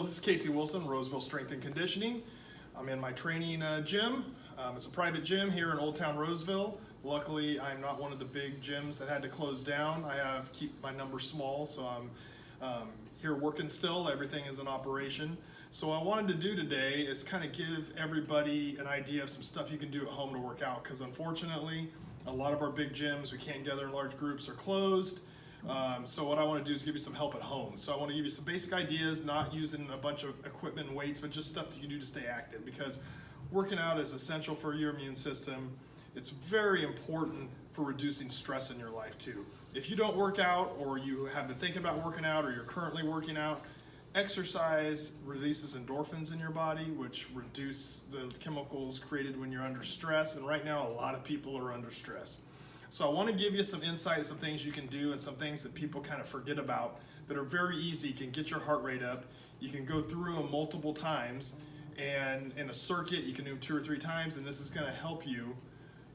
this is Casey Wilson, Roseville Strength and Conditioning. I'm in my training gym. It's a private gym here in Old Town Roseville. Luckily, I'm not one of the big gyms that had to close down. I have keep my numbers small, so I'm here working still. Everything is in operation. So what I wanted to do today is kind of give everybody an idea of some stuff you can do at home to work out, because unfortunately, a lot of our big gyms, we can't gather in large groups, are closed. So what I want to do is give you some help at home. So I want to give you some basic ideas, not using a bunch of equipment and weights, but just stuff that you can do to stay active, because working out is essential for your immune system. It's very important for reducing stress in your life too. If you don't work out, or you have been thinking about working out, or you're currently working out, exercise releases endorphins in your body, which reduce the chemicals created when you're under stress. And right now, a lot of people are under stress. So I want to give you some insight, some things you can do, and some things that people kind of forget about that are very easy, can get your heart rate up. You can go through them multiple times, and in a circuit, you can do them 2 or 3 times, and this is going to help you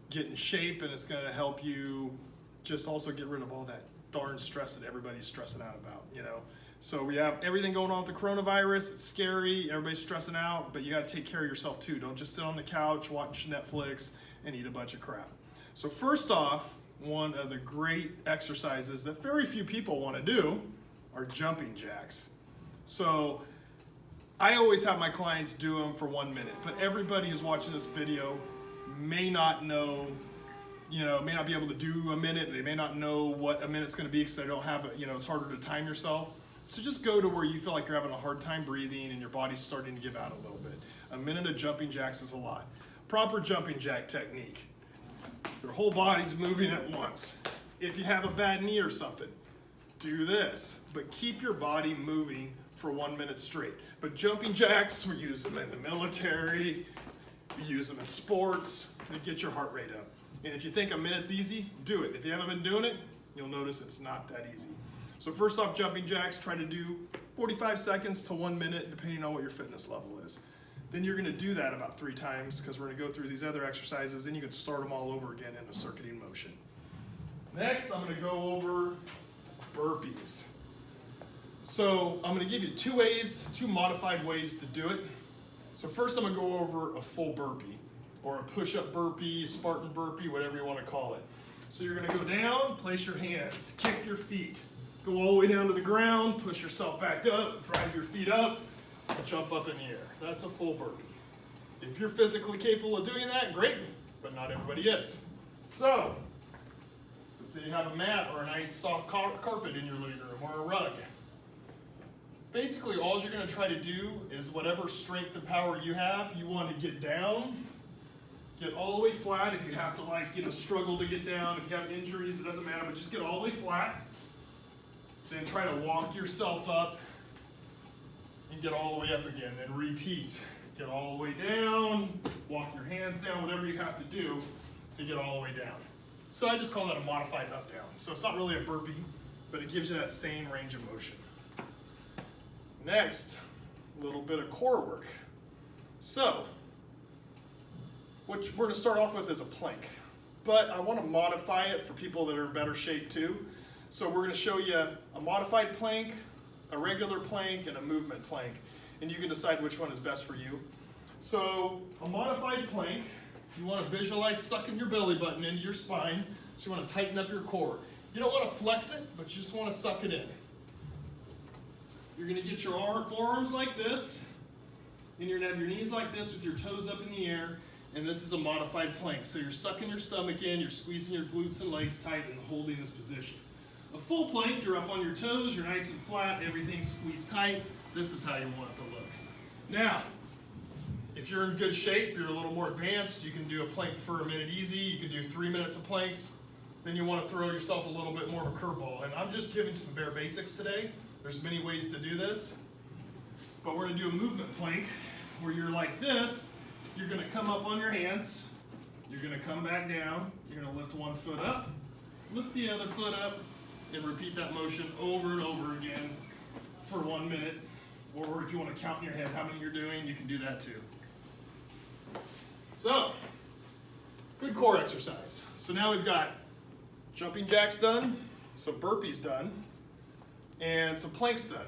get in shape, and it's going to help you just also get rid of all that darn stress that everybody's stressing out about, you know. So we have everything going on with the coronavirus. It's scary, everybody's stressing out, but you got to take care of yourself too. Don't just sit on the couch, watch Netflix, and eat a bunch of crap. So first off, one of the great exercises that very few people want to do are jumping jacks. So I always have my clients do them for 1 minute, but everybody who's watching this video may not know, may not be able to do a minute. They may not know what a minute's going to be because they don't have it, it's harder to time yourself. So just go to where you feel like you're having a hard time breathing and your body's starting to give out a little bit. A minute of jumping jacks is a lot. Proper jumping jack technique. Your whole body's moving at once. If you have a bad knee or something, do this, but keep your body moving for 1 minute straight. But jumping jacks, we use them in the military, we use them in sports, they get your heart rate up. And if you think a minute's easy, do it. If you haven't been doing it, you'll notice it's not that easy. So first off, jumping jacks, try to do 45 seconds to 1 minute, depending on what your fitness level is. Then you're going to do that about 3 times, because we're going to go through these other exercises, and you can start them all over again in a circuiting motion. Next, I'm going to go over burpees. So I'm going to give you 2 modified ways to do it. So first I'm going to go over a full burpee, or a push-up burpee, Spartan burpee, whatever you want to call it. So you're going to go down, place your hands, kick your feet, go all the way down to the ground, push yourself back up, drive your feet up, and jump up in the air. That's a full burpee. If you're physically capable of doing that, great, but not everybody is. So, let's say you have a mat or a nice soft carpet in your living room, or a rug. Basically, all you're going to try to do is whatever strength and power you have, you want to get down, get all the way flat. If you have to struggle to get down, if you have injuries, it doesn't matter, but just get all the way flat. Then try to walk yourself up and get all the way up again. Then repeat. Get all the way down, walk your hands down, whatever you have to do to get all the way down. So I just call that a modified up-down. So it's not really a burpee, but it gives you that same range of motion. Next, a little bit of core work. So, what we're going to start off with is a plank, but I want to modify it for people that are in better shape too. So we're going to show you a modified plank, a regular plank, and a movement plank, and you can decide which one is best for you. So a modified plank, you want to visualize sucking your belly button into your spine, so you want to tighten up your core. You don't want to flex it, but you just want to suck it in. You're going to get your forearms like this, and you're going to have your knees like this with your toes up in the air, and this is a modified plank. So you're sucking your stomach in, you're squeezing your glutes and legs tight and holding this position. A full plank, you're up on your toes, you're nice and flat, everything's squeezed tight. This is how you want it to look. Now, if you're in good shape, you're a little more advanced, you can do a plank for a minute easy, you can do 3 minutes of planks, then you want to throw yourself a little bit more of a curveball. And I'm just giving some bare basics today. There's many ways to do this, but we're going to do a movement plank where you're like this. You're going to come up on your hands, you're going to come back down, you're going to lift one foot up, lift the other foot up, and repeat that motion over and over again for 1 minute. Or if you want to count in your head how many you're doing, you can do that too. So, good core exercise. So now we've got jumping jacks done, some burpees done, and some planks done.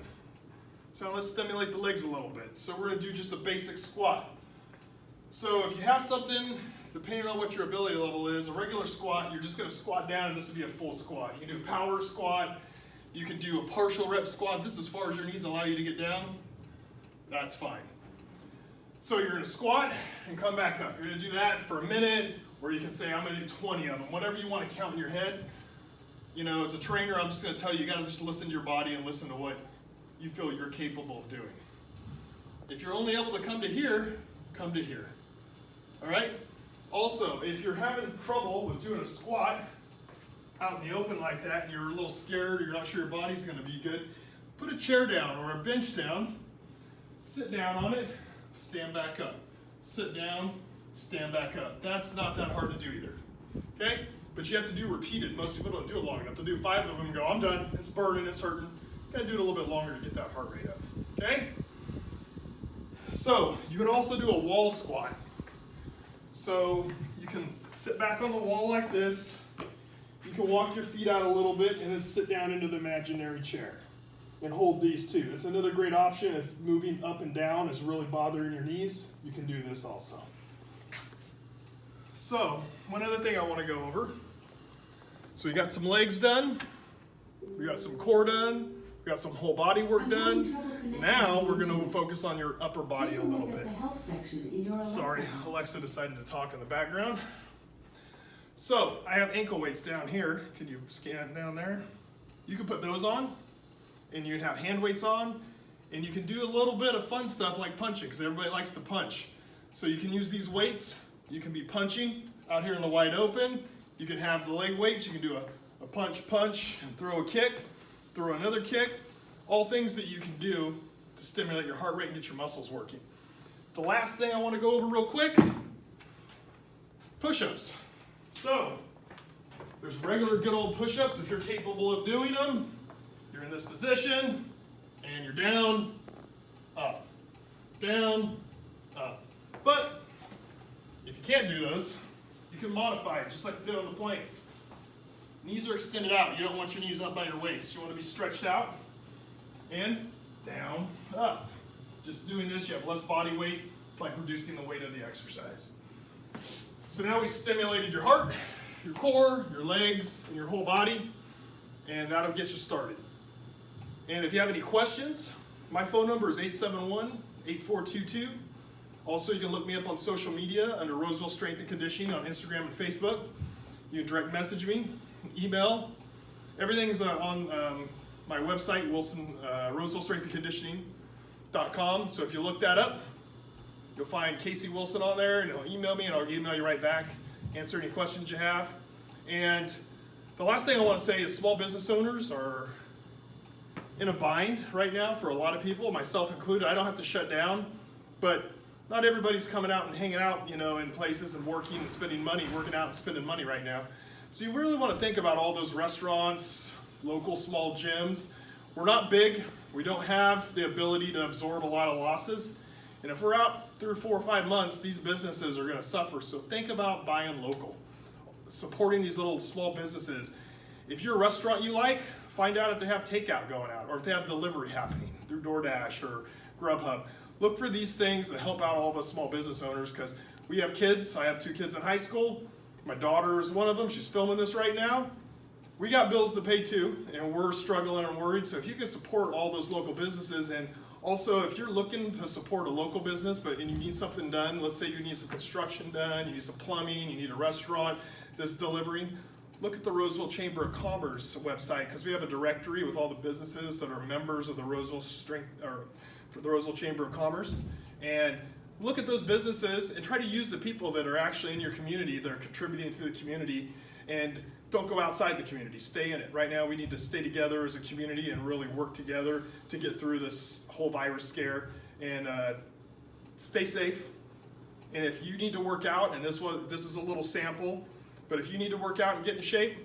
So now let's stimulate the legs a little bit. So we're gonna do just a basic squat. So if you have something, depending on what your ability level is, a regular squat, you're just gonna squat down and this would be a full squat. You can do a power squat, you can do a partial rep squat. This is as far as your knees allow you to get down, that's fine. So you're gonna squat and come back up. You're gonna do that for a minute, or you can say, I'm gonna do 20 of them. Whatever you wanna count in your head. You know, as a trainer, I'm just gonna tell you, you gotta just listen to your body and listen to what you feel you're capable of doing. If you're only able to come to here, come to here. All right? Also, if you're having trouble with doing a squat out in the open like that, and you're a little scared, or you're not sure your body's gonna be good, put a chair down or a bench down, sit down on it, stand back up. Sit down, stand back up. That's not that hard to do either, okay? But you have to do repeated. Most people don't do it long enough. To do 5 of them and go, I'm done, it's burning, it's hurting. You gotta do it a little bit longer to get that heart rate up, okay? So, you can also do a wall squat. So, you can sit back on the wall like this. You can walk your feet out a little bit and then sit down into the imaginary chair. And hold these too. It's another great option if moving up and down is really bothering your knees. You can do this also. So, one other thing I want to go over. So we got some legs done. We got some core done. We got some whole body work done. Now we're going to focus on your upper body a little bit. Sorry, Alexa decided to talk in the background. So, I have ankle weights down here. Can you scan down there? You can put those on. And you'd have hand weights on, and you can do a little bit of fun stuff like punching, because everybody likes to punch. So you can use these weights, you can be punching out here in the wide open, you can have the leg weights, you can do a punch, and throw a kick, throw another kick, all things that you can do to stimulate your heart rate and get your muscles working. The last thing I want to go over real quick, push-ups. So, there's regular good old push-ups if you're capable of doing them. You're in this position, and you're down, up, down, up. But if you can't do those, you can modify it, just like you did on the planks. Knees are extended out. You don't want your knees up by your waist. You want to be stretched out, and down, up. Just doing this, you have less body weight. It's like reducing the weight of the exercise. So now we've stimulated your heart, your core, your legs, and your whole body, and that'll get you started. And if you have any questions, my phone number is 871-8422. Also, you can look me up on social media under Roseville Strength and Conditioning on Instagram and Facebook. You can direct message me, email. Everything's on my website, RosevilleStrengthAndConditioning.com. So if you look that up, you'll find Casey Wilson on there, and he'll email me, and I'll email you right back, answer any questions you have. And the last thing I want to say is small business owners are in a bind right now for a lot of people, myself included. I don't have to shut down, but not everybody's coming out and hanging out, you know, in places and working and spending money, working out and spending money right now. So you really want to think about all those restaurants, local small gyms. We're not big. We don't have the ability to absorb a lot of losses. And if we're out through 4 or 5 months, these businesses are going to suffer. So think about buying local, supporting these little small businesses. If you're a restaurant you like, find out if they have takeout going out or if they have delivery happening through DoorDash or Grubhub. Look for these things that help out all of us small business owners, because we have kids. I have 2 kids in high school. My daughter is one of them. She's filming this right now. We got bills to pay too, and we're struggling and worried. So if you can support all those local businesses, and also if you're looking to support a local business and you need something done, let's say you need some construction done, you need some plumbing, you need a restaurant that's delivering, look at the Roseville Chamber of Commerce website, because we have a directory with all the businesses that are members of the Roseville Chamber of Commerce. And look at those businesses and try to use the people that are actually in your community, that are contributing to the community, and don't go outside the community. Stay in it. Right now we need to stay together as a community and really work together to get through this whole virus scare, and stay safe. And if you need to work out, and this is a little sample, but if you need to work out and get in shape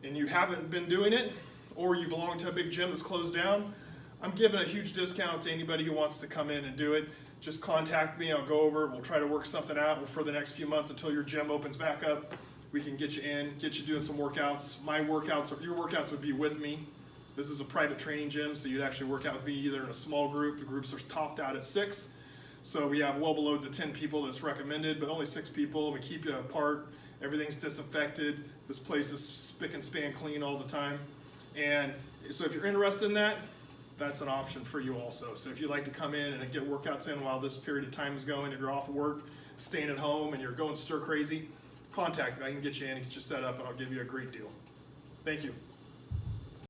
and you haven't been doing it, or you belong to a big gym that's closed down, I'm giving a huge discount to anybody who wants to come in and do it. Just contact me, I'll go over it, we'll try to work something out for the next few months until your gym opens back up. We can get you in, get you doing some workouts. My workouts, or your workouts would be with me, This is a private training gym, so you'd actually work out with me either in a small group. The groups are topped out at 6. So we have well below the 10 people that's recommended, but only 6 people. We keep you apart. Everything's disinfected. This place is spick and span clean all the time. And so if you're interested in that, that's an option for you also. So if you'd like to come in and get workouts in while this period of time is going, if you're off work, staying at home, and you're going stir crazy, contact me. I can get you in and get you set up, and I'll give you a great deal. Thank you.